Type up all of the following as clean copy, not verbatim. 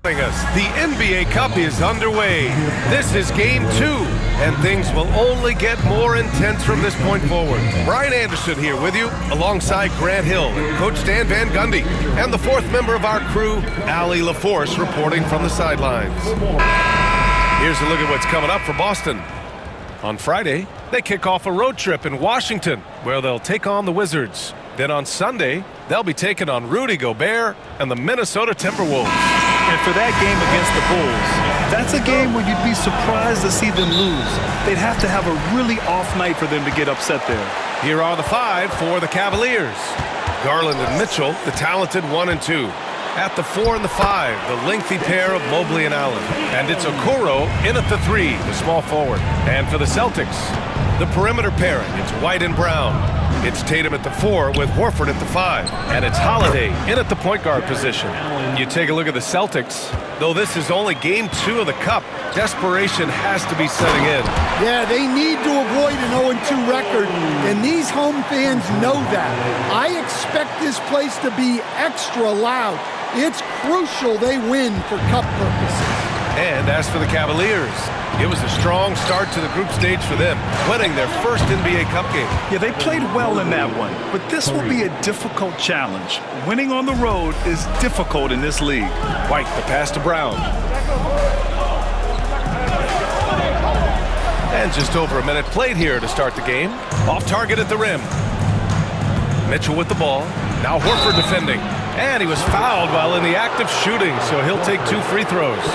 The NBA Cup is underway. This is Game 2, and things will only get more intense from this point forward. Brian Anderson here with you, alongside Grant Hill and Coach Dan Van Gundy, and the fourth member of our crew, Allie LaForce, reporting from the sidelines. Here's a look at what's coming up for Boston. On Friday, they kick off a road trip in Washington, where they'll take on the Wizards. Then on Sunday, they'll be taking on Rudy Gobert and the Minnesota Timberwolves. And for that game against the Bulls, that's a game where you'd be surprised to see them lose. They'd have to have a really off night for them to get upset there. Here are the five for the Cavaliers. Garland and Mitchell, the talented 1 and 2. At the 4 and the 5, the lengthy pair of Mobley and Allen. And it's Okoro in at the 3, the small forward. And for the Celtics, the perimeter pairing, it's White and Brown. It's Tatum at the 4 with Horford at the 5. And it's Holiday in at the point guard position. You take a look at the Celtics. Though this is only Game 2 of the Cup, desperation has to be setting in. Yeah, they need to avoid an 0-2 record, and these home fans know that. I expect this place to be extra loud. It's crucial they win for Cup purposes. And as for the Cavaliers, it was a strong start to the group stage for them, winning their first NBA Cup game. Yeah, they played well in that one, but this will be a difficult challenge. Winning on the road is difficult in this league. White, the pass to Brown. And just over a minute played here to start the game. Off target at the rim. Mitchell with the ball. Now Horford defending. And he was fouled while in the act of shooting, so he'll take 2 free throws.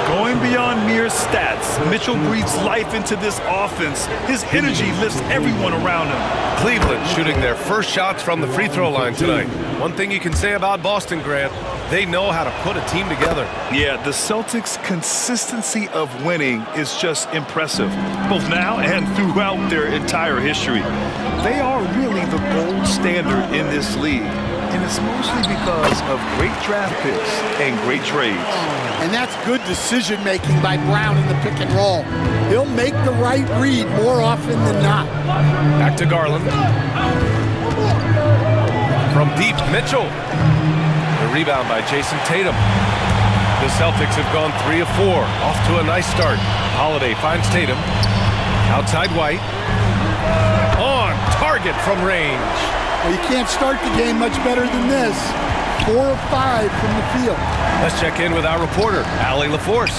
Going beyond mere stats, Mitchell breathes life into this offense. His energy lifts everyone around him. Cleveland shooting their first shots from the free throw line tonight. One thing you can say about Boston, Grant, they know how to put a team together. Yeah, the Celtics' consistency of winning is just impressive, both now and throughout their entire history. They are really the gold standard in this league. And it's mostly because of great draft picks and great trades. And that's good decision-making by Brown in the pick and roll. He'll make the right read more often than not. Back to Garland. From deep, Mitchell. The rebound by Jason Tatum. The Celtics have gone 3 of 4. Off to a nice start. Holiday finds Tatum. Outside White. On target from range. Well, you can't start the game much better than this. 4 of 5 from the field. Let's check in with our reporter, Allie LaForce.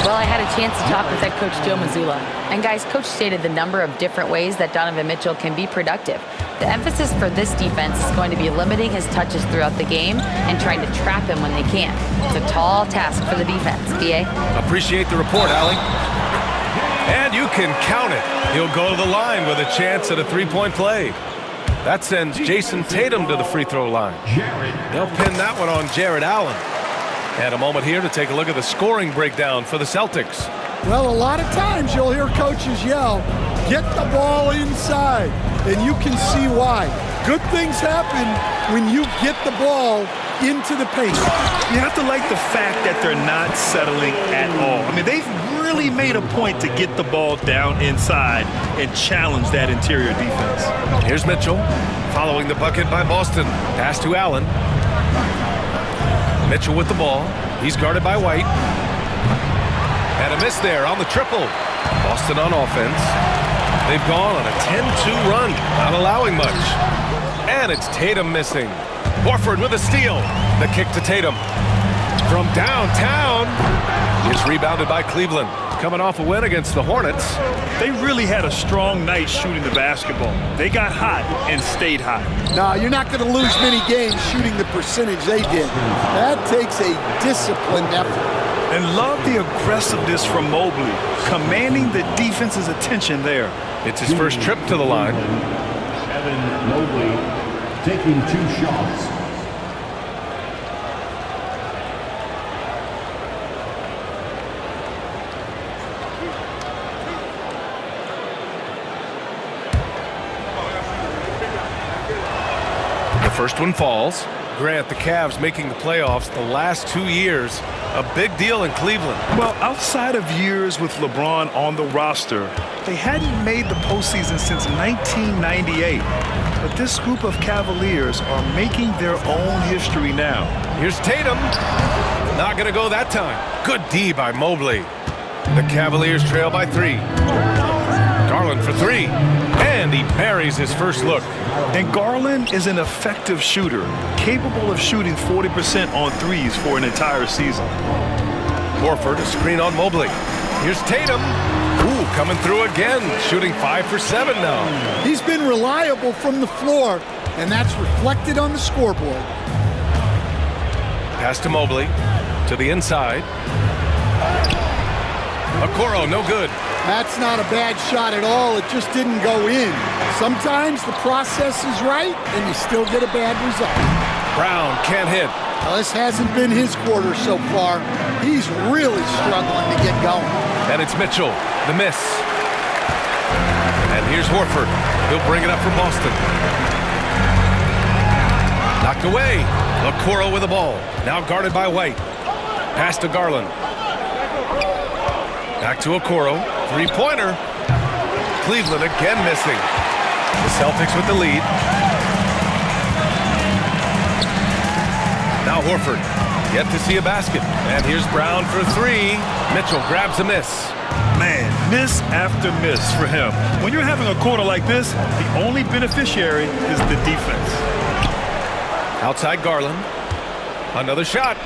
Well, I had a chance to talk with head coach Joe Mazzulla. And guys, coach stated the number of different ways that Donovan Mitchell can be productive. The emphasis for this defense is going to be limiting his touches throughout the game and trying to trap him when they can. It's a tall task for the defense, BA. Appreciate the report, Allie. And you can count it. He'll go to the line with a chance at a 3-point play. That sends Jason Tatum to the free throw line. They'll pin that one on Jared Allen. And a moment here to take a look at the scoring breakdown for the Celtics. Well, a lot of times you'll hear coaches yell, get the ball inside, and you can see why. Good things happen when you get the ball into the paint. You have to like the fact that they're not settling at all. I mean, they've really made a point to get the ball down inside and challenge that interior defense. Here's Mitchell, following the bucket by Boston. Pass to Allen. Mitchell with the ball. He's guarded by White. And a miss there on the triple. Boston on offense. They've gone on a 10-2 run, not allowing much. And it's Tatum missing. Horford with a steal. The kick to Tatum. From downtown. It's rebounded by Cleveland. Coming off a win against the Hornets. They really had a strong night shooting the basketball. They got hot and stayed hot. No, you're not going to lose many games shooting the percentage they did. That takes a disciplined effort. And love the aggressiveness from Mobley, commanding the defense's attention there. It's his first trip to the line. Evan Mobley taking 2 shots. The first one falls. Grant, the Cavs making the playoffs the last 2 years. A big deal in Cleveland. Well, outside of years with LeBron on the roster, they hadn't made the postseason since 1998. But this group of Cavaliers are making their own history now. Here's Tatum. Not going to go that time. Good D by Mobley. The Cavaliers trail by 3. Garland for 3. And he buries his first look. And Garland is an effective shooter, capable of shooting 40% on threes for an entire season. Horford, a screen on Mobley. Here's Tatum. Ooh, coming through again, shooting 5 for 7 now. He's been reliable from the floor, and that's reflected on the scoreboard. Pass to Mobley, to the inside. Okoro, no good. That's not a bad shot at all. It just didn't go in. Sometimes the process is right, and you still get a bad result. Brown can't hit. Well, this hasn't been his quarter so far. He's really struggling to get going. And it's Mitchell, the miss. And here's Horford. He'll bring it up for Boston. Knocked away. Okoro with the ball. Now guarded by White. Pass to Garland. Back to Okoro. Three-pointer. Cleveland again missing. The Celtics with the lead. Now Horford. Yet to see a basket. And here's Brown for 3. Mitchell grabs a miss. Man, miss after miss for him. When you're having a quarter like this, the only beneficiary is the defense. Outside Garland. Another shot.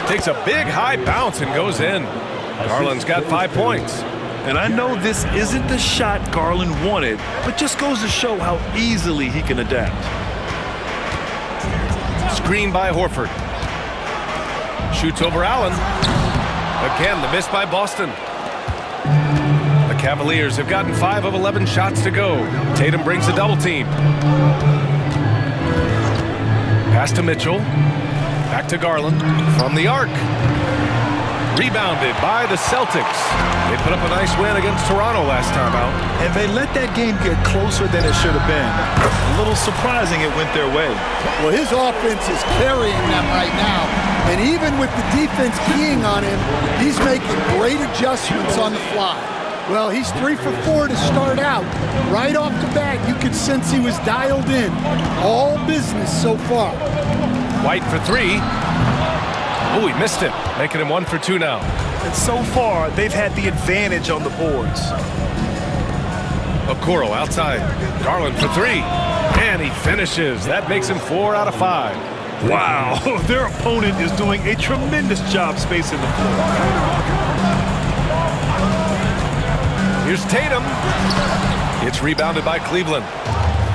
Takes a big high bounce and goes in. Garland's got 5 points. And I know this isn't the shot Garland wanted, but just goes to show how easily he can adapt. Screen by Horford. Shoots over Allen. Again, the miss by Boston. The Cavaliers have gotten 5 of 11 shots to go. Tatum brings a double team. Pass to Mitchell. Back to Garland. From the arc. Rebounded by the Celtics. They put up a nice win against Toronto last time out. And they let that game get closer than it should have been. A little surprising it went their way. Well, his offense is carrying them right now. And even with the defense keying on him, he's making great adjustments on the fly. Well, he's 3 for 4 to start out. Right off the bat, you could sense he was dialed in. All business so far. White for 3. Oh, he missed it, making him 1 for 2 now. And so far, they've had the advantage on the boards. Okoro outside. Garland for 3. And he finishes. That makes him 4 out of 5. Wow, their opponent is doing a tremendous job spacing the floor. Here's Tatum. It's rebounded by Cleveland.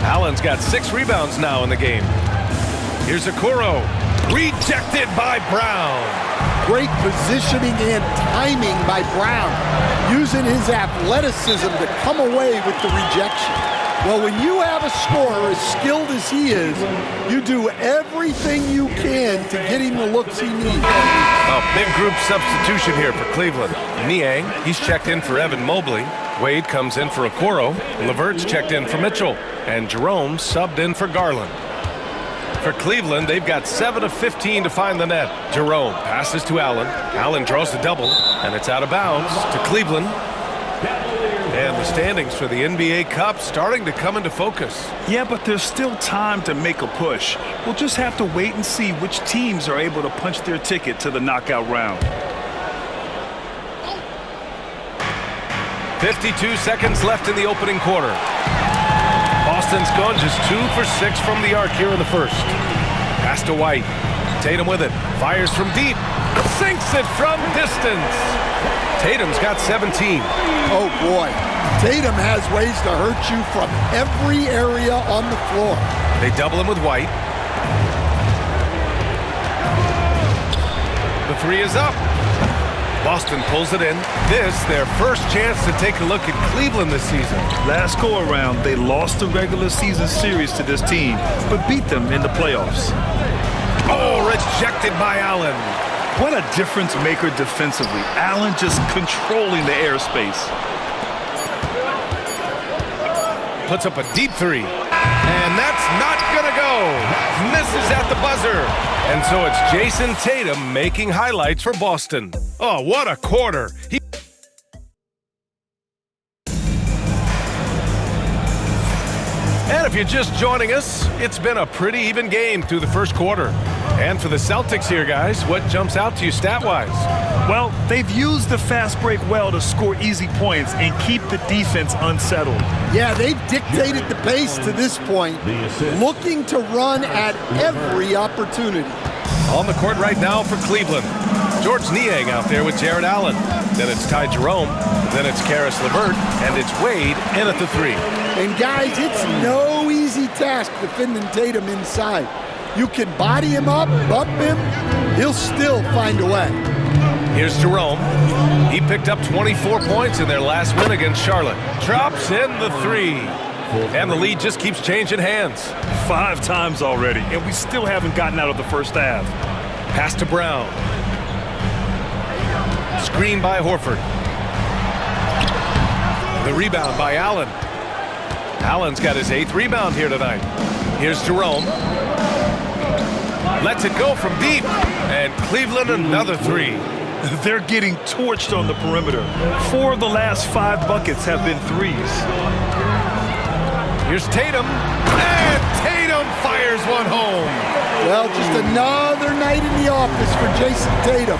Allen's got 6 rebounds now in the game. Here's Okoro. Rejected by Brown. Great positioning and timing by Brown, using his athleticism to come away with the rejection. Well, when you have a scorer as skilled as he is, you do everything you can to get him the looks he needs. A big group substitution here for Cleveland. Niang, he's checked in for Evan Mobley. Wade comes in for Okoro. Levert's checked in for Mitchell. And Jerome subbed in for Garland. For Cleveland, they've got 7 of 15 to find the net. Jerome passes to Allen. Allen draws the double, and it's out of bounds to Cleveland. And the standings for the NBA Cup starting to come into focus. Yeah, but there's still time to make a push. We'll just have to wait and see which teams are able to punch their ticket to the knockout round. 52 seconds left in the opening quarter. Boston's gone just 2 for 6 from the arc here in the first. Pass to White. Tatum with it. Fires from deep. Sinks it from distance. Tatum's got 17. Oh, boy. Tatum has ways to hurt you from every area on the floor. They double him with White. The 3 is up. Boston pulls it in. This, their first chance to take a look at Cleveland this season. Last go-around, they lost the regular season series to this team, but beat them in the playoffs. Oh, rejected by Allen. What a difference maker defensively. Allen just controlling the airspace. Puts up a deep 3. And that's not gonna go. Misses at the buzzer. And so it's Jason Tatum making highlights for Boston. Oh, what a quarter. And if you're just joining us, it's been a pretty even game through the first quarter. And for the Celtics here, guys, what jumps out to you stat-wise? Well, they've used the fast break well to score easy points and keep the defense unsettled. Yeah, they've dictated the pace to this point, looking to run at every opportunity. On the court right now for Cleveland. George Niang out there with Jared Allen. Then it's Ty Jerome. Then it's Karis LeVert. And it's Wade in at the 3. And guys, it's no easy task defending Tatum inside. You can body him up, bump him, he'll still find a way. Here's Jerome. He picked up 24 points in their last win against Charlotte. Drops in the 3. And the lead just keeps changing hands. 5 times already, and we still haven't gotten out of the first half. Pass to Brown. Screen by Horford. The rebound by Allen. Allen's got his 8th rebound here tonight. Here's Jerome. Lets it go from deep. And Cleveland another 3. They're getting torched on the perimeter. 4 of the last 5 buckets have been 3s. Here's Tatum. And Tatum fires one home. Well, just another night in the office for Jason Tatum.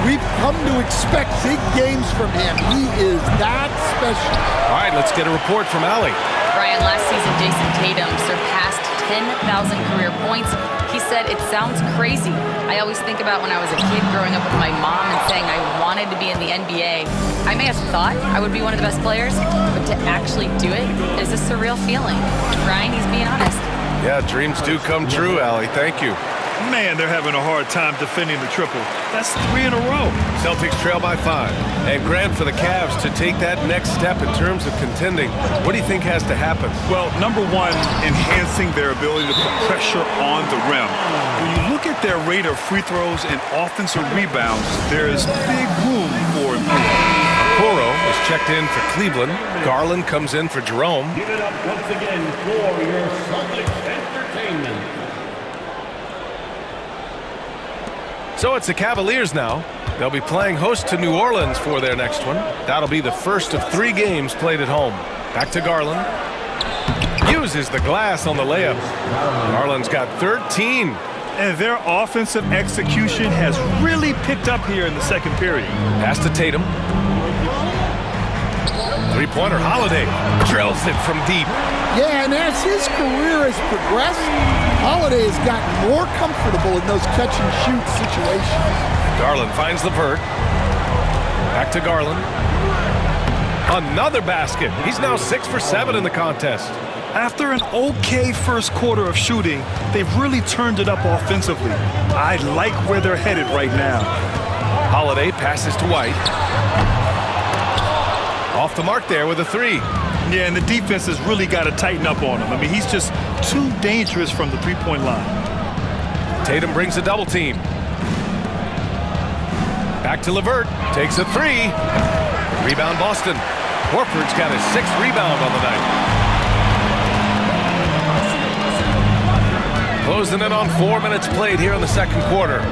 We've come to expect big games from him. He is that special. All right, let's get a report from Allie. Brian, last season, Jason Tatum surpassed 10,000 career points. He said, "It sounds crazy. I always think about when I was a kid growing up with my mom and saying I wanted to be in the NBA. I may have thought I would be one of the best players, but to actually do it is a surreal feeling." Brian, he's being honest. Yeah, dreams do come true, Allie. Thank you. Man, they're having a hard time defending the triple. That's 3 in a row. Celtics trail by 5. And Grant, for the Cavs to take that next step in terms of contending, what do you think has to happen? Well, number one, enhancing their ability to put pressure on the rim. When you look at their rate of free throws and offensive rebounds, there is big room for improvement. Okoro is checked in for Cleveland. Garland comes in for Jerome. Give it up once again for your Celtics entertainment. So it's the Cavaliers now. They'll be playing host to New Orleans for their next one. That'll be the first of 3 games played at home. Back to Garland. Uses the glass on the layup. Garland's got 13. And their offensive execution has really picked up here in the second period. Pass to Tatum. 3-pointer Holiday. Drills it from deep. Yeah, and as his career has progressed, Holiday has gotten more comfortable in those catch-and-shoot situations. Garland finds LeVert. Back to Garland. Another basket. He's now 6 for 7 in the contest. After an okay first quarter of shooting, they've really turned it up offensively. I like where they're headed right now. Holiday passes to White. Off the mark there with a 3. Yeah, and the defense has really got to tighten up on him. I mean, he's just too dangerous from the three-point line. Tatum brings a double team. Back to LeVert. Takes a 3. Rebound Boston. Horford's got his 6th rebound on the night. Closing in on 4 minutes played here in the second quarter.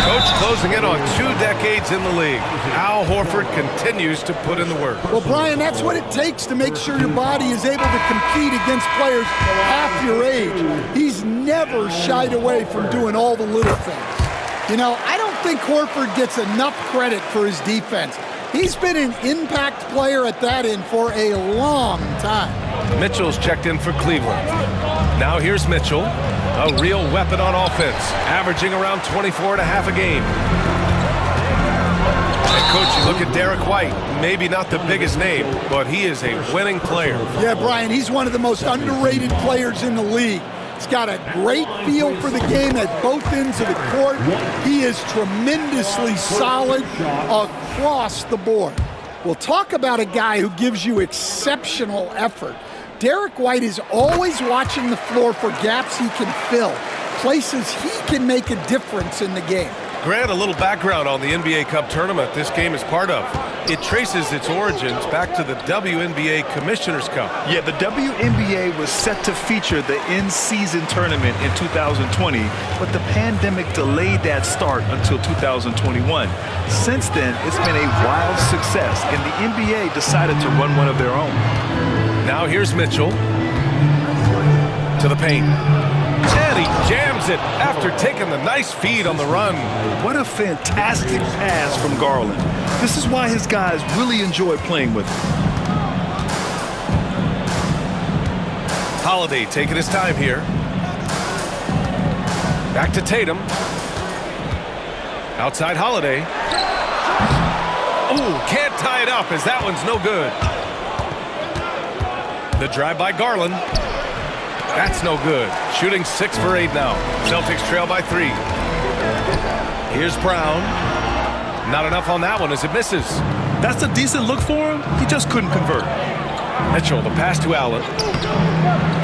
Coach closing in on 2 decades in the league. Al Horford continues to put in the work. Well, Brian, that's what it takes to make sure your body is able to compete against players half your age. He's never shied away from doing all the little things. You know, I don't think Horford gets enough credit for his defense. He's been an impact player at that end for a long time. Mitchell's checked in for Cleveland. Now here's Mitchell, a real weapon on offense, averaging around 24 and a half a game. And coach, you look at Derek White, maybe not the biggest name, but he is a winning player. Yeah, Brian, he's one of the most underrated players in the league. He's got a great feel for the game at both ends of the court. He is tremendously solid across the board. We'll talk about a guy who gives you exceptional effort. Derek White is always watching the floor for gaps he can fill, places he can make a difference in the game. Grant, a little background on the NBA Cup tournament this game is part of. It traces its origins back to the WNBA Commissioner's Cup. Yeah, the WNBA was set to feature the in-season tournament in 2020, but the pandemic delayed that start until 2021. Since then, it's been a wild success, and the NBA decided to run one of their own. Now here's Mitchell to the paint. And he jams grabs it after taking the nice feed on the run. What a fantastic pass from Garland. This is why his guys really enjoy playing with him. Holiday taking his time here. Back to Tatum. Outside Holiday. Ooh, can't tie it up as that one's no good. The drive by Garland. That's no good. Shooting 6 for 8 now. Celtics trail by 3. Here's Brown. Not enough on that one as it misses. That's a decent look for him. He just couldn't convert. Mitchell, the pass to Allen.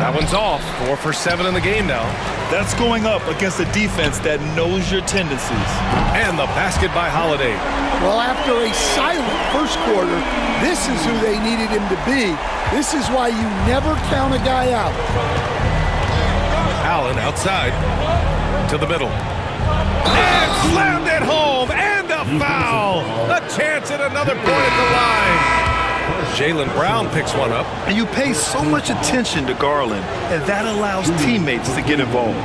That one's off. 4 for 7 in the game now. That's going up against a defense that knows your tendencies. And the basket by Holiday. Well, after a silent first quarter, this is who they needed him to be. This is why you never count a guy out. Allen outside to the middle. And slammed it home. And a foul. A chance at another point at the line. Jaylen Brown picks one up. And you pay so much attention to Garland, and that allows teammates to get involved.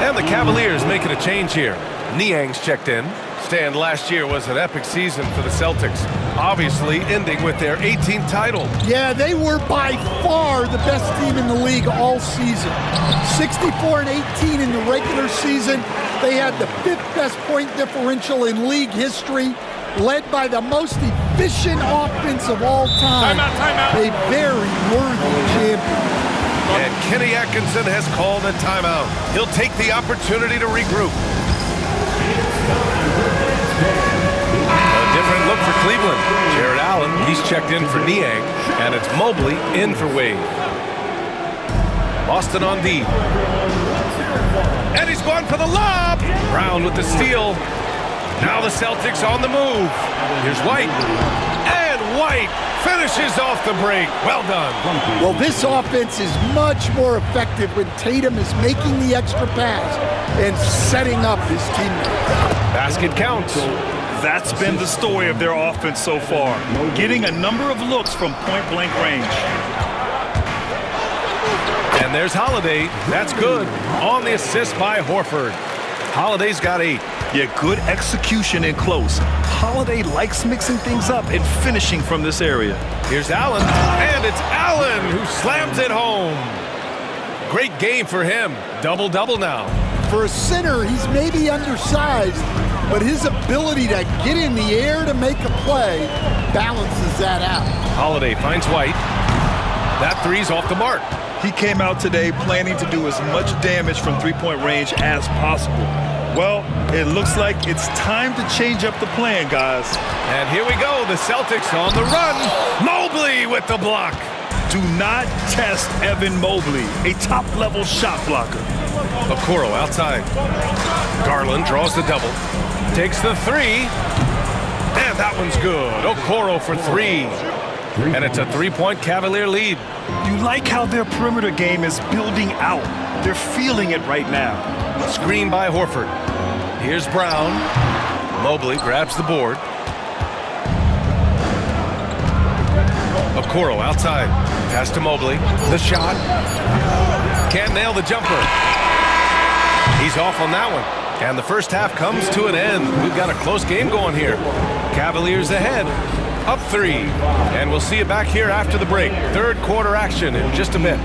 And the Cavaliers making a change here. Niang's checked in. Stan, last year was an epic season for the Celtics, obviously ending with their 18th title. Yeah, they were by far the best team in the league all season. 64-18 in the regular season. They had the 5th best point differential in league history, led by the most efficient offense of all time. Timeout. A very worthy champion. And Kenny Atkinson has called a timeout. He'll take the opportunity to regroup. A different look for Cleveland. Jared Allen, he's checked in for Niang, and it's Mobley in for Wade. Boston on D. And he's going for the lob. Brown with the steal. Now the Celtics on the move. Here's White. And White finishes off the break. Well done. Well, this offense is much more effective when Tatum is making the extra pass and setting up his teammates. Basket counts. That's been the story of their offense so far, getting a number of looks from point-blank range. And there's Holiday. That's good. On the assist by Horford. Holiday's got 8. Yeah, good execution in close. Holiday likes mixing things up and finishing from this area. Here's Allen, and it's Allen who slams it home. Great game for him. Double-double now. For a center, he's maybe undersized, but his ability to get in the air to make a play balances that out. Holiday finds White. That three's off the mark. He came out today planning to do as much damage from three-point range as possible. Well, it looks like it's time to change up the plan, guys. And here we go, the Celtics on the run. Mobley with the block. Do not test Evan Mobley, a top-level shot blocker. Okoro outside. Garland draws the double. Takes the 3. And that one's good. Okoro for 3. And it's a 3-point Cavalier lead. You like how their perimeter game is building out. They're feeling it right now. Screen by Horford. Here's Brown. Mobley grabs the board. Okoro outside. Pass to Mobley. The shot. Can't nail the jumper. He's off on that one. And the first half comes to an end. We've got a close game going here. Cavaliers ahead. Up 3. And we'll see you back here after the break. Third quarter action in just a bit.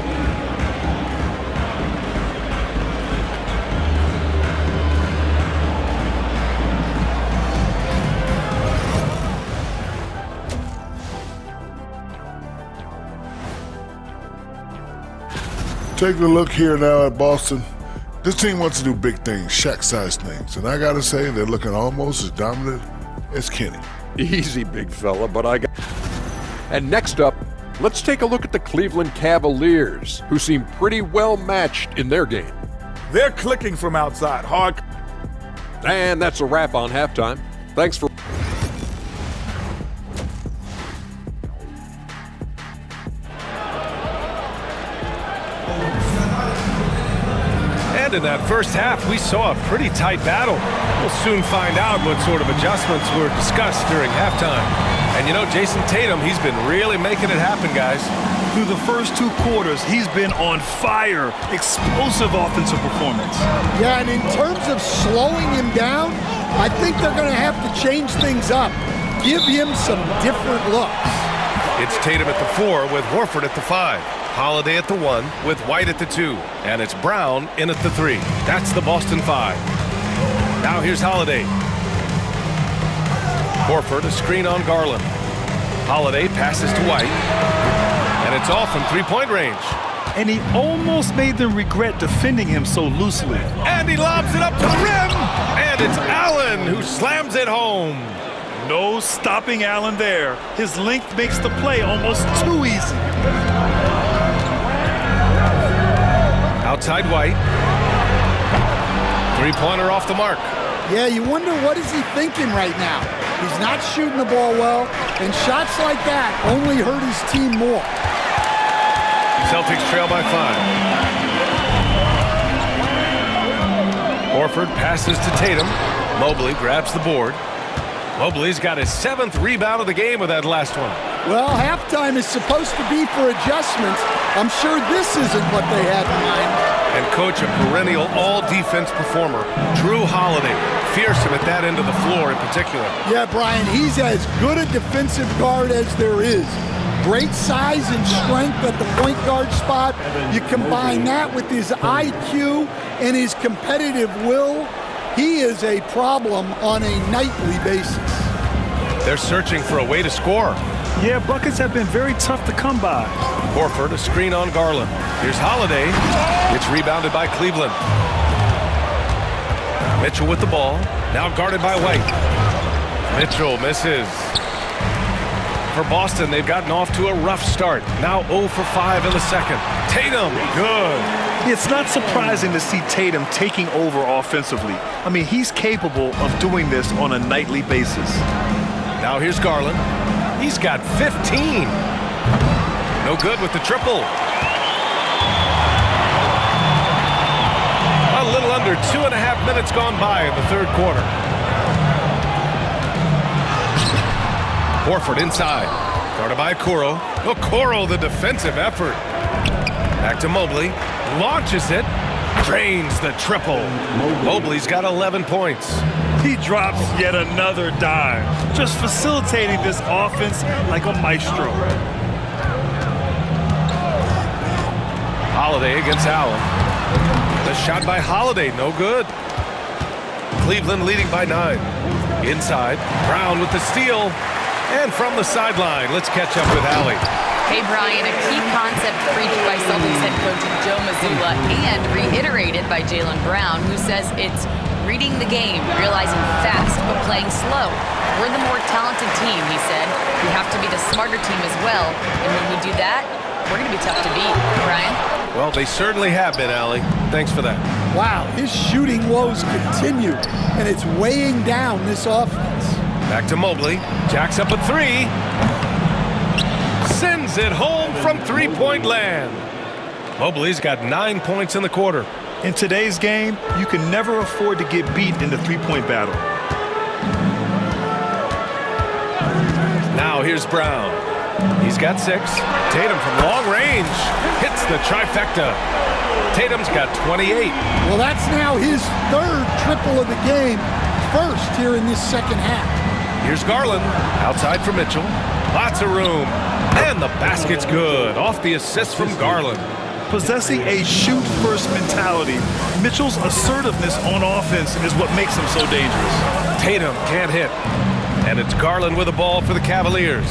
Taking a look here now at Boston. This team wants to do big things, Shaq-sized things. And I got to say, they're looking almost as dominant as Kenny. Easy, big fella, but I got... And next up, let's take a look at the Cleveland Cavaliers, who seem pretty well matched in their game. They're clicking from outside, hard. And that's a wrap on halftime. Thanks for... And in that first half, we saw a pretty tight battle. We'll soon find out what sort of adjustments were discussed during halftime. And you know, Jason Tatum, he's been really making it happen, guys. Through the first 2 quarters, he's been on fire. Explosive offensive performance. Yeah, and in terms of slowing him down, I think they're going to have to change things up. Give him some different looks. It's Tatum at the 4 with Horford at the 5. Holiday at the 1 with White at the 2. And it's Brown in at the 3. That's the Boston 5. Now here's Holiday. Horford a screen on Garland. Holiday passes to White. And it's off from three-point range. And he almost made them regret defending him so loosely. And he lobs it up to the rim. And it's Allen who slams it home. No stopping Allen there. His length makes the play almost too easy. Outside White. Three-pointer off the mark. Yeah, you wonder what is he thinking right now. He's not shooting the ball well, and shots like that only hurt his team more. Celtics trail by 5. Horford passes to Tatum. Mobley grabs the board. Mobley's got his 7th rebound of the game with that last one. Well, halftime is supposed to be for adjustments. I'm sure this isn't what they had in mind. And coach, a perennial all-defense performer, Drew Holiday. Fearsome at that end of the floor in particular. Yeah, Brian, he's as good a defensive guard as there is. Great size and strength at the point guard spot. You combine that with his IQ and his competitive will, he is a problem on a nightly basis. They're searching for a way to score. Yeah, buckets have been very tough to come by. Horford a screen on Garland. Here's Holiday. It's rebounded by Cleveland. Mitchell with the ball. Now guarded by White. Mitchell misses. For Boston, they've gotten off to a rough start. Now 0 for 5 in the second. Tatum, good. It's not surprising to see Tatum taking over offensively. I mean, he's capable of doing this on a nightly basis. Now here's Garland. He's got 15. No good with the triple. A little under 2.5 minutes gone by in the third quarter. Horford inside. Guarded by Okoro. Okoro, the defensive effort. Back to Mobley. Launches it. Drains the triple. Mobley's got 11 points. He drops yet another dime. Just facilitating this offense like a maestro. Holiday against Allen. The shot by Holiday, no good. Cleveland leading by 9. Inside, Brown with the steal. And from the sideline, let's catch up with Allie. Hey, Brian, a key concept preached by Celtics head coach Joe Mazzulla and reiterated by Jaylen Brown, who says it's reading the game, realizing fast, but playing slow. We're the more talented team, he said. We have to be the smarter team as well. And when we do that, we're going to be tough to beat. Brian? Well, they certainly have been, Allie. Thanks for that. Wow, his shooting woes continue, and it's weighing down this offense. Back to Mobley. Jacks up a 3. Sends it home from three-point land. Mobley's got 9 points in the quarter. In today's game, you can never afford to get beat in the three-point battle. Now here's Brown. He's got 6. Tatum from long range hits the trifecta. Tatum's got 28. Well, that's now his 3rd triple of the game, first here in this second half. Here's Garland, outside for Mitchell. Lots of room. And the basket's good, off the assist from Garland. Possessing a shoot-first mentality, Mitchell's assertiveness on offense is what makes him so dangerous. Tatum can't hit. And it's Garland with the ball for the Cavaliers.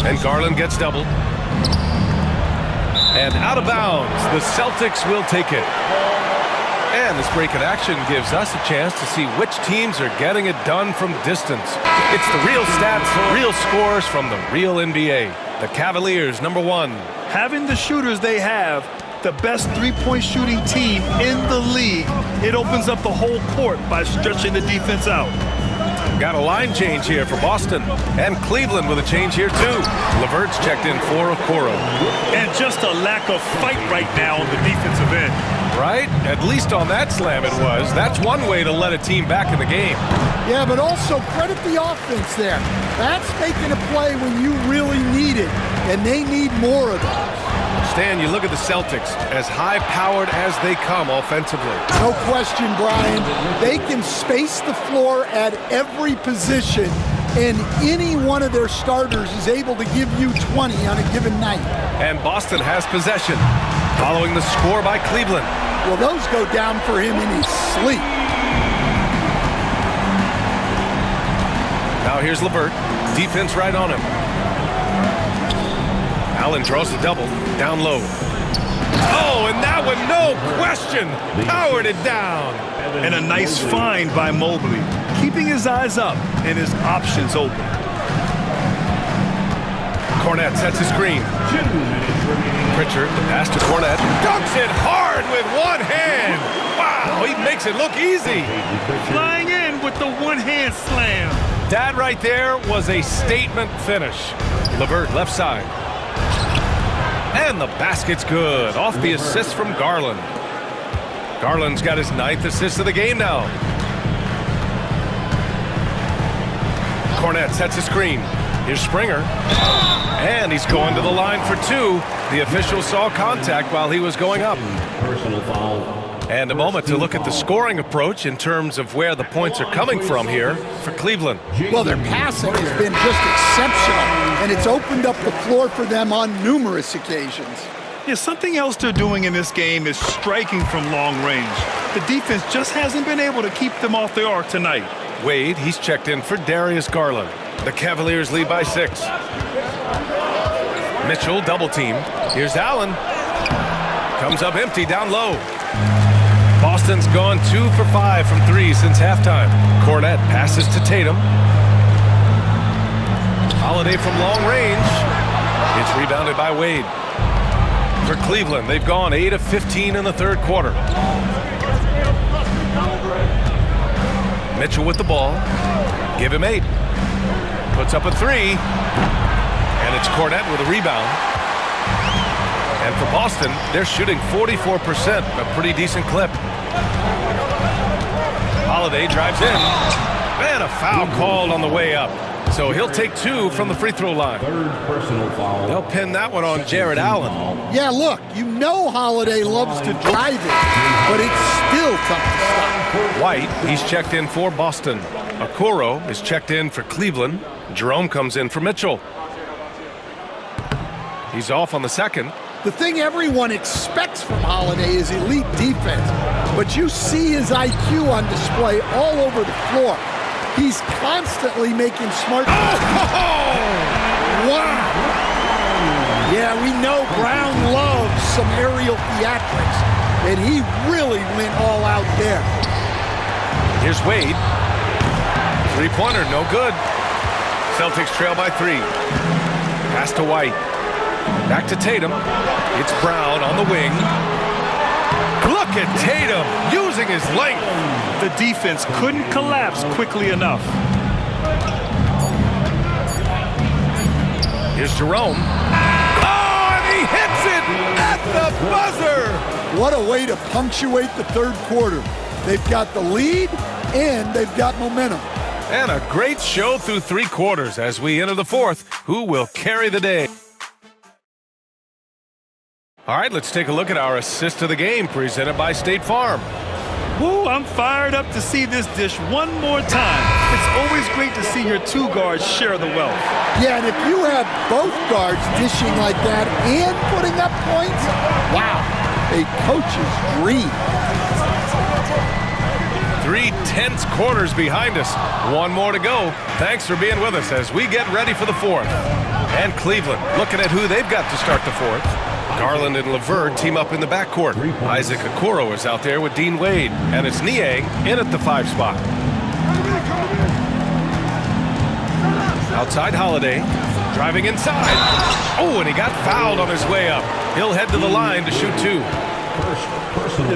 And Garland gets doubled. And out of bounds, the Celtics will take it. And this break in action gives us a chance to see which teams are getting it done from distance. It's the real stats, real scores from the real NBA. The Cavaliers, number 1. Having the shooters they have, the best three-point shooting team in the league, it opens up the whole court by stretching the defense out. Got a line change here for Boston. And Cleveland with a change here too. LeVert's checked in for Okoro. And just a lack of fight right now on the defensive end. Right? At least on that slam it was. That's one way to let a team back in the game. Yeah, but also credit the offense there. That's making a play when you really need it, and they need more of those. Stan, you look at the Celtics, as high-powered as they come offensively. No question, Brian. They can space the floor at every position, and any one of their starters is able to give you 20 on a given night. And Boston has possession, following the score by Cleveland. Well, those go down for him in his sleep. Now here's LeVert. Defense right on him. Allen draws the double. Down low. Oh, and that one, no question, powered it down. And a nice find by Mobley, keeping his eyes up and his options open. Cornette sets a screen. Pritchard, the pass to Cornette. Dunks it hard with one hand. Wow, he makes it look easy. Flying in with the one-hand slam. That right there was a statement finish. LeVert left side. And the basket's good. Off the assist from Garland. Garland's got his 9th assist of the game now. Cornette sets a screen. Here's Springer. And he's going to the line for 2. The official saw contact while he was going up. Personal foul. And a moment to look at the scoring approach in terms of where the points are coming from here for Cleveland. Well, their passing has been just exceptional, and it's opened up the floor for them on numerous occasions. Yeah, something else they're doing in this game is striking from long range. The defense just hasn't been able to keep them off the arc tonight. Wade, he's checked in for Darius Garland. The Cavaliers lead by 6. Mitchell double team. Here's Allen. Comes up empty down low. Boston's gone 2 for 5 from 3 since halftime. Cornette passes to Tatum. Holiday from long range. It's rebounded by Wade. For Cleveland, they've gone 8 of 15 in the third quarter. Mitchell with the ball. Give him 8. Puts up a 3. And it's Cornette with a rebound. And for Boston, they're shooting 44%, a pretty decent clip. Holiday drives in. And a foul called on the way up. So he'll take 2 from the free throw line. 3rd personal foul. They'll pin that one on Jared Allen. Yeah, look, you know Holiday loves to drive it, but it's still tough to stop. White, he's checked in for Boston. Okoro is checked in for Cleveland. Jerome comes in for Mitchell. He's off on the second. The thing everyone expects from Holiday is elite defense, but you see his IQ on display all over the floor. He's constantly making smart. Wow! Yeah, we know Brown loves some aerial theatrics, and he really went all out there. Here's Wade. Three-pointer, no good. Celtics trail by 3. Pass to White. Back to Tatum. It's Brown on the wing. Look at Tatum using his length. The defense couldn't collapse quickly enough. Here's Jerome. Oh, and he hits it at the buzzer. What a way to punctuate the third quarter. They've got the lead, and they've got momentum. And a great show through 3 quarters as we enter the 4th. Who will carry the day? All right, let's take a look at our assist of the game presented by State Farm. Woo, I'm fired up to see this dish one more time. It's always great to see your 2 guards share the wealth. Yeah, and if you have both guards dishing like that and putting up points, wow, a coach's dream. 3 tense quarters behind us. 1 more to go. Thanks for being with us as we get ready for the 4th. And Cleveland looking at who they've got to start the 4th. Garland and LeVert team up in the backcourt. Isaac Okoro is out there with Dean Wade. And it's Niang in at the 5 spot. Outside Holiday. Driving inside. Oh, and he got fouled on his way up. He'll head to the line to shoot 2.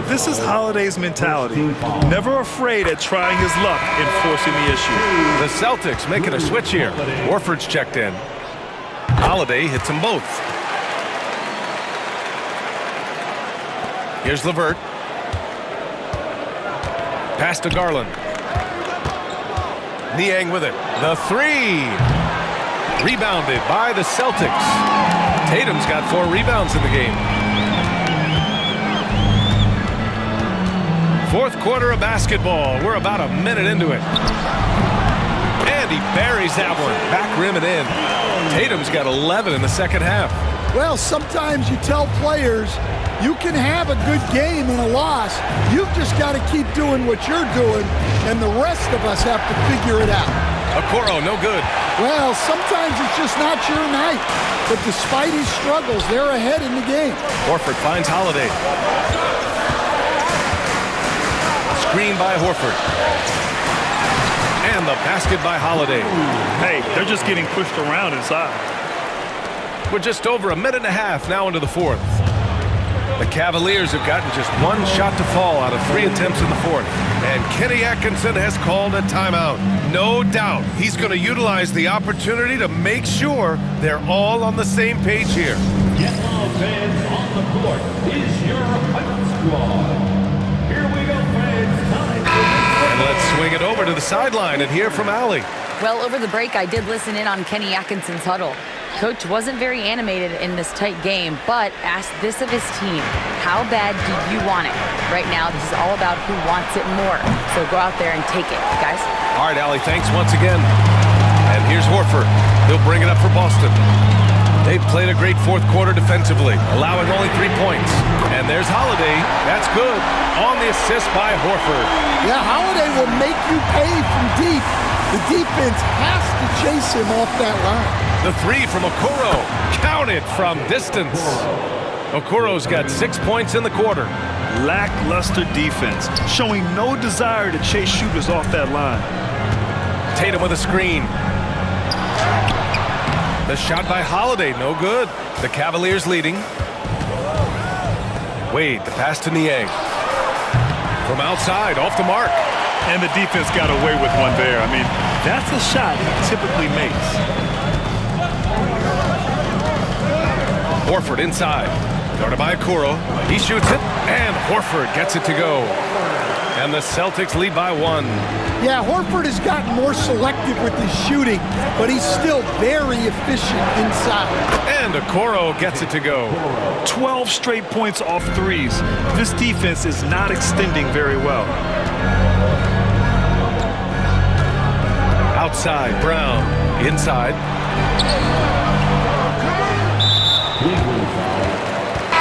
This is Holiday's mentality. Never afraid at trying his luck in forcing the issue. The Celtics making a switch here. Warford's checked in. Holiday hits them both. Here's LeVert. Pass to Garland. Niang with it. The three. Rebounded by the Celtics. Tatum's got 4 rebounds in the game. Fourth quarter of basketball. We're about a minute into it. And he buries that one. Back rim and in. Tatum's got 11 in the second half. Well, sometimes you tell players you can have a good game and a loss. You've just got to keep doing what you're doing, and the rest of us have to figure it out. Okoro, no good. Well, sometimes it's just not your night. But despite his struggles, they're ahead in the game. Horford finds Holiday. Screen by Horford. And the basket by Holiday. Hey, they're just getting pushed around inside. We're just over a minute and a half now into the fourth. The Cavaliers have gotten just 1 shot to fall out of 3 attempts in the fourth. And Kenny Atkinson has called a timeout. No doubt he's going to utilize the opportunity to make sure they're all on the same page here. Get all fans on the court is your hype squad. Here we go, fans. Time for And let's swing it over to the sideline and hear from Allie. Well, over the break, I did listen in on Kenny Atkinson's huddle. Coach wasn't very animated in this tight game, but asked this of his team: how bad do you want it? Right now, this is all about who wants it more. So go out there and take it, guys. All right, Allie, thanks once again. And here's Horford. He'll bring it up for Boston. They've played a great fourth quarter defensively, allowing only 3 points. And there's Holiday. That's good. On the assist by Horford. Yeah, Holiday will make you pay from deep. The defense has to chase him off that line. The three from Okoro. Counted from distance. Okoro's got 6 points in the quarter. Lackluster defense, showing no desire to chase shooters off that line. Tatum with a screen. The shot by Holiday, no good. The Cavaliers leading. Wade, the pass to Niang. From outside, off the mark. And the defense got away with one there. I mean, that's a shot he typically makes. Horford inside. Guarded by Okoro. He shoots it, and Horford gets it to go. And the Celtics lead by 1. Yeah, Horford has gotten more selective with his shooting, but he's still very efficient inside. And Okoro gets it to go. 12 straight points off threes. This defense is not extending very well. Outside, Brown. Inside.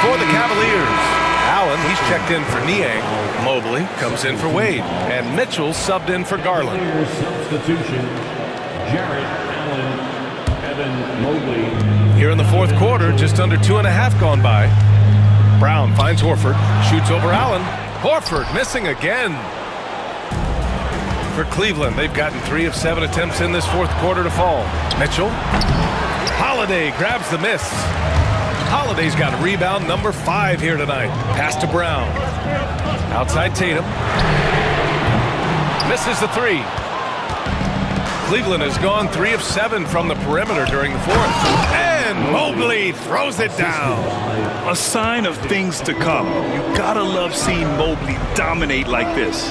For the Cavaliers, Allen, he's checked in for Niang. Mobley comes in for Wade. And Mitchell subbed in for Garland. substitution. Jarrett Allen, Evan Mobley. Here in the fourth quarter, just under 2.5 gone by. Brown finds Horford, shoots over Allen. Horford missing again. For Cleveland, they've gotten 3 of 7 attempts in this fourth quarter to fall. Mitchell. Holiday grabs the miss. Holiday's got rebound number 5 here tonight. Pass to Brown. Outside Tatum. Misses the 3. Cleveland has gone 3 of 7 from the perimeter during the fourth. And Mobley throws it down. A sign of things to come. You gotta love seeing Mobley dominate like this.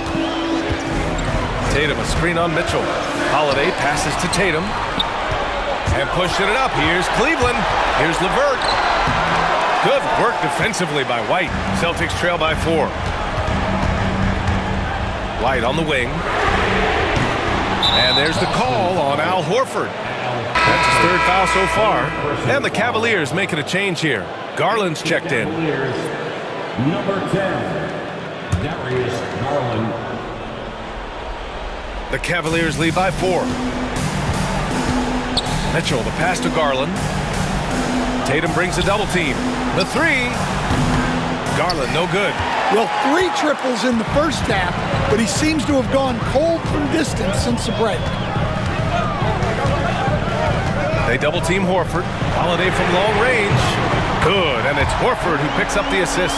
Tatum, a screen on Mitchell. Holiday passes to Tatum. And pushing it up. Here's Cleveland. Here's LeVert. Good work defensively by White. Celtics trail by 4. White on the wing. And there's the call on Al Horford. That's his 3rd foul so far. And the Cavaliers making a change here. Garland's checked in. Number 10, Darius Garland. The Cavaliers lead by 4. Mitchell, the pass to Garland. Tatum brings a double team. The 3. Garland, no good. Well, 3 triples in the first half, but he seems to have gone cold from distance since the break. They double team Horford. Holiday from long range. Good, and it's Horford who picks up the assist.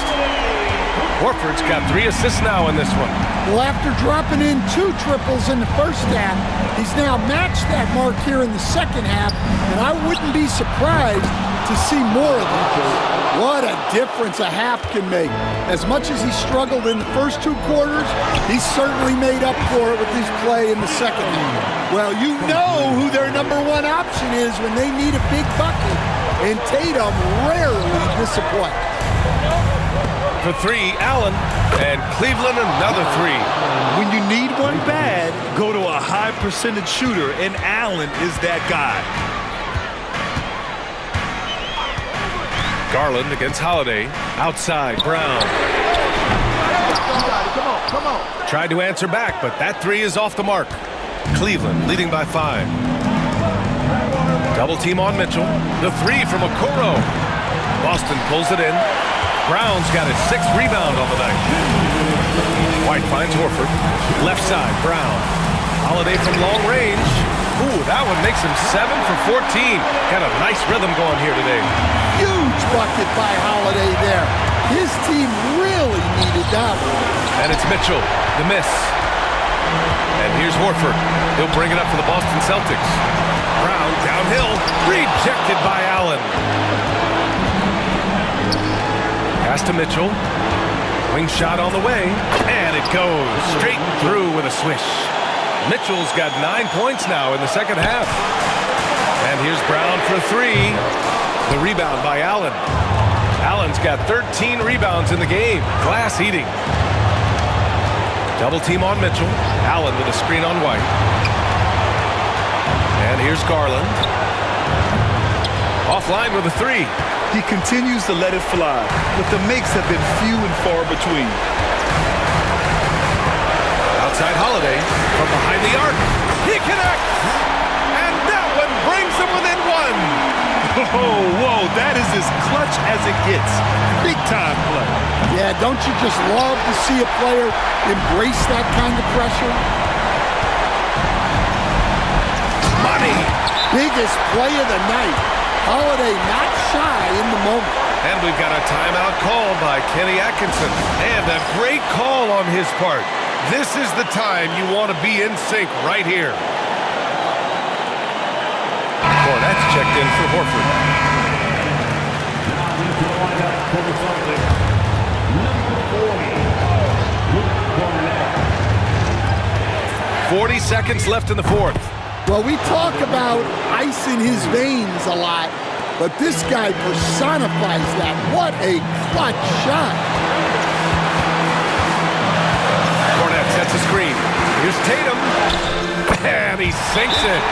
Horford's got 3 assists now in this one. Well, after dropping in 2 triples in the first half, he's now matched that mark here in the second half, and I wouldn't be surprised to see more of them. What a difference a half can make. As much as he struggled in the first 2 quarters, he certainly made up for it with his play in the second half. Well, you know who their number 1 option is when they need a big bucket, and Tatum rarely disappoints. For 3, Allen, and Cleveland another 3. When you need one bad, go to a high percentage shooter, and Allen is that guy. Garland against Holiday. Outside, Brown. Come on. Tried to answer back, but that 3 is off the mark. Cleveland leading by 5. Double team on Mitchell. The 3 from Okoro. Boston pulls it in. Brown's got his 6th rebound on the night. White finds Horford. Left side, Brown. Holiday from long range. Ooh, that one makes him 7 for 14. Got a nice rhythm going here today. Huge bucket by Holiday there. His team really needed that one. And it's Mitchell, the miss. And here's Horford. He'll bring it up for the Boston Celtics. Brown downhill, rejected by Allen. Pass to Mitchell. Wing shot on the way, and it goes straight through with a swish. Mitchell's got 9 points now in the second half. And here's Brown for 3. The rebound by Allen. Allen's got 13 rebounds in the game. Glass eating. Double team on Mitchell. Allen with a screen on White. And here's Garland. Offline with a 3. He continues to let it fly, but the makes have been few and far between. Outside Holiday from behind the arc. He connects! And that one brings him within 1. Whoa, that is as clutch as it gets. Big time play. Yeah, don't you just love to see a player embrace that kind of pressure? Money! Biggest play of the night. Holiday not shy in the moment. And we've got a timeout called by Kenny Atkinson. And a great call on his part. This is the time you want to be in sync right here. Cornette's checked in for Horford. Number 40 seconds left in the 4th. Well, we talk about ice in his veins a lot, but this guy personifies that. What a clutch shot. Cornette sets a screen. Here's Tatum. And he sinks it.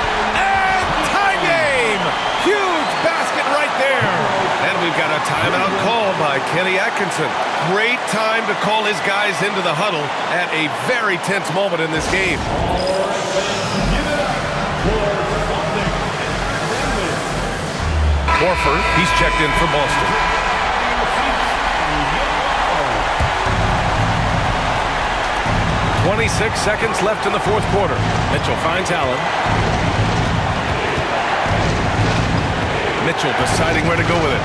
And tie game! Huge basket right there. And we've got a timeout call by Kenny Atkinson. Great time to call his guys into the huddle at a very tense moment in this game. Horford, he's checked in for Boston. "26 seconds left in the 4th quarter. Mitchell finds Allen. Mitchell deciding where to go with it.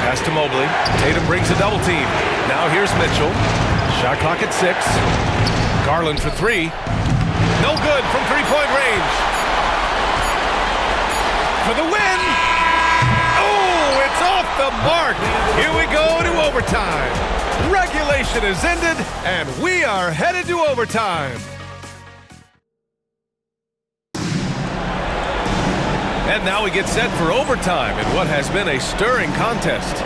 Pass to Mobley. Tatum brings a double team. Now here's Mitchell. Shot clock at 6. Garland for 3. No good from 3-point range. For the win! Oh, it's off the mark! Here we go to overtime. Regulation is ended, and we are headed to overtime. And now we get set for overtime in what has been a stirring contest.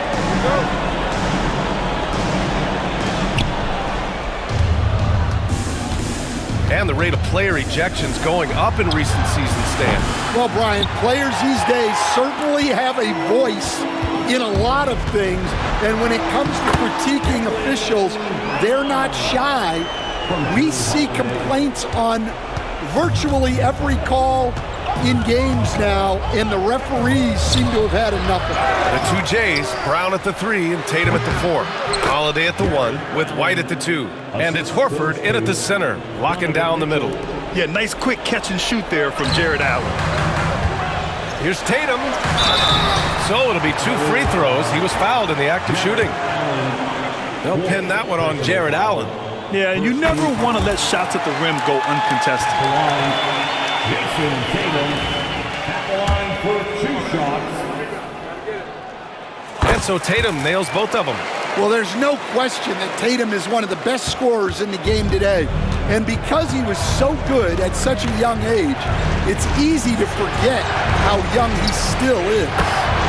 And the rate of player ejections going up in recent seasons, Stan. Well, Brian, players these days certainly have a voice in a lot of things, and when it comes to critiquing officials, they're not shy. We see complaints on virtually every call in games now, and the referees seem to have had enough of it. The 2 J's, Brown at the 3 and Tatum at the 4. Holiday at the 1 with White at the 2. And it's Horford in at the center, locking down the middle. Yeah, nice quick catch and shoot there from Jared Allen. Here's Tatum. So it'll be 2 free throws. He was fouled in the act of shooting. They'll pin that one on Jared Allen. Yeah, you never want to let shots at the rim go uncontested. Jason Tatum at the line for 2 shots. And so Tatum nails both of them. Well, there's no question that Tatum is one of the best scorers in the game today. And because he was so good at such a young age, it's easy to forget how young he still is.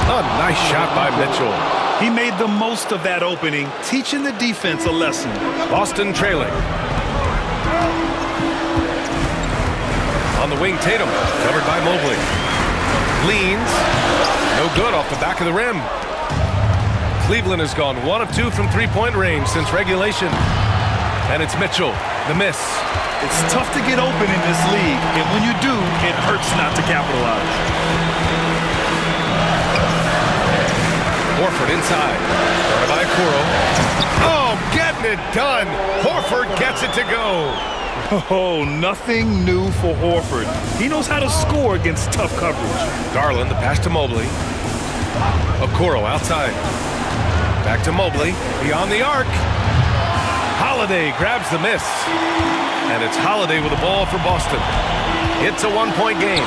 A nice shot by Mitchell. He made the most of that opening, teaching the defense a lesson. Boston trailing. On the wing, Tatum, covered by Mobley. Leans. No good off the back of the rim. Cleveland has gone 1 of 2 from three-point range since regulation. And it's Mitchell, the miss. It's tough to get open in this league, and when you do, it hurts not to capitalize. Horford inside. Guarded by Kuro. Oh, getting it done. Horford gets it to go. Oh, nothing new for Horford. He knows how to score against tough coverage. Garland, the pass to Mobley. Okoro outside. Back to Mobley. Beyond the arc. Holiday grabs the miss. And it's Holiday with the ball for Boston. It's a 1-point game.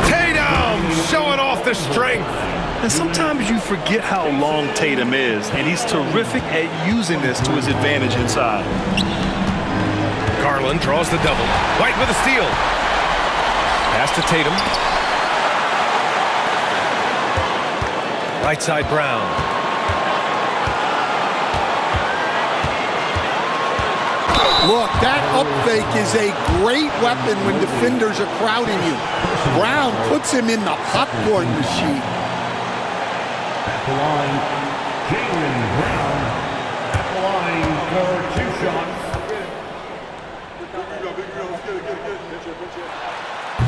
Tatum showing off the strength. And sometimes you forget how long Tatum is, and he's terrific at using this to his advantage inside. Garland draws the double. White with a steal. Pass to Tatum. Right side Brown. Look, that up fake is a great weapon when defenders are crowding you. Brown puts him in the popcorn machine. At the line, Jaylen Brown. At the line for 2 shots.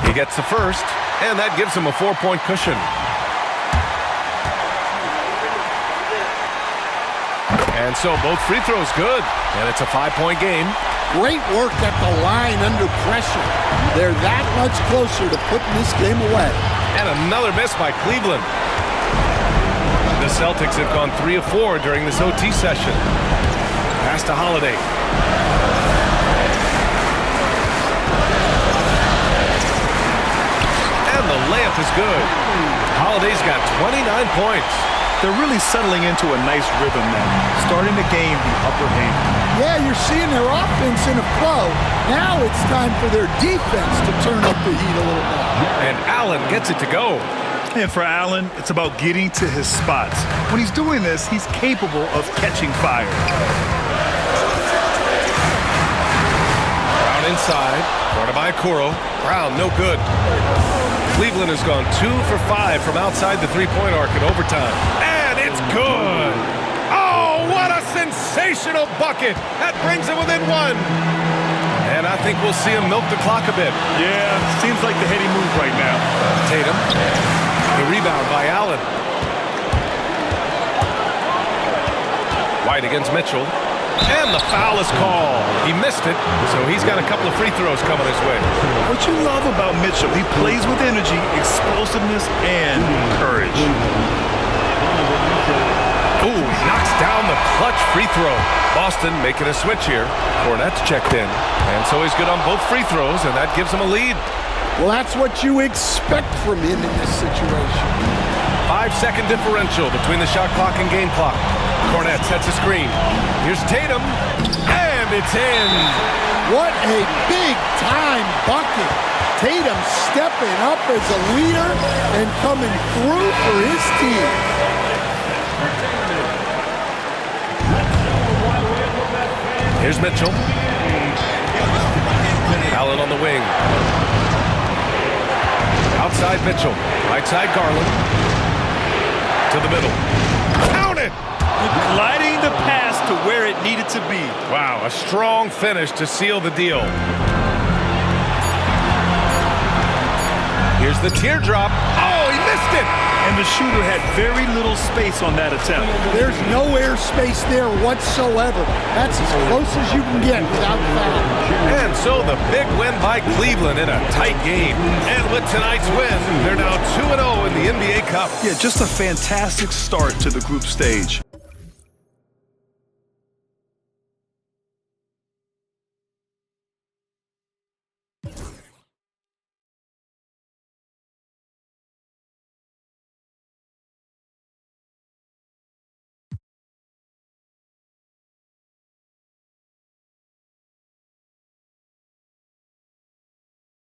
He gets the first, and that gives him a 4-point cushion. And so both free throws good, and it's a 5-point game. Great work at the line under pressure. They're that much closer to putting this game away. And another miss by Cleveland. The Celtics have gone 3 of 4 during this OT session. Pass to Holiday. And the layup is good. Holiday's got 29 points. They're really settling into a nice rhythm now, starting to gain the upper hand. Yeah, you're seeing their offense in a flow. Now it's time for their defense to turn up the heat a little bit. And Allen gets it to go. And for Allen, it's about getting to his spots. When he's doing this, he's capable of catching fire. Brown inside, guarded by Kuro. Brown, no good. Cleveland has gone 2 for 5 from outside the three-point arc in overtime. And it's good. Oh, what a sensational bucket. That brings it within 1. And I think we'll see him milk the clock a bit. Yeah, seems like the heady move right now. Tatum. The rebound by Allen. White against Mitchell. And the foul is called. He missed it, so he's got a couple of free throws coming his way. What you love about Mitchell, he plays with energy, explosiveness, and courage. Ooh, knocks down the clutch free throw. Boston making a switch here. Cornette's checked in. And so he's good on both free throws, and that gives him a lead. Well, that's what you expect from him in this situation. 5-second differential between the shot clock and game clock. Cornette sets a screen. Here's Tatum, and it's in. What a big-time bucket. Tatum stepping up as a leader and coming through for his team. Here's Mitchell. Allen on the wing. Outside Mitchell. Right side Garland. To the middle. Count it! Gliding the pass to where it needed to be. Wow, a strong finish to seal the deal. Here's the teardrop. Oh, he missed it! And the shooter had very little space on that attempt. There's no air space there whatsoever. That's as close as you can get without foul. And so the big win by Cleveland in a tight game. And with tonight's win, they're now 2-0 in the NBA Cup. Yeah, just a fantastic start to the group stage.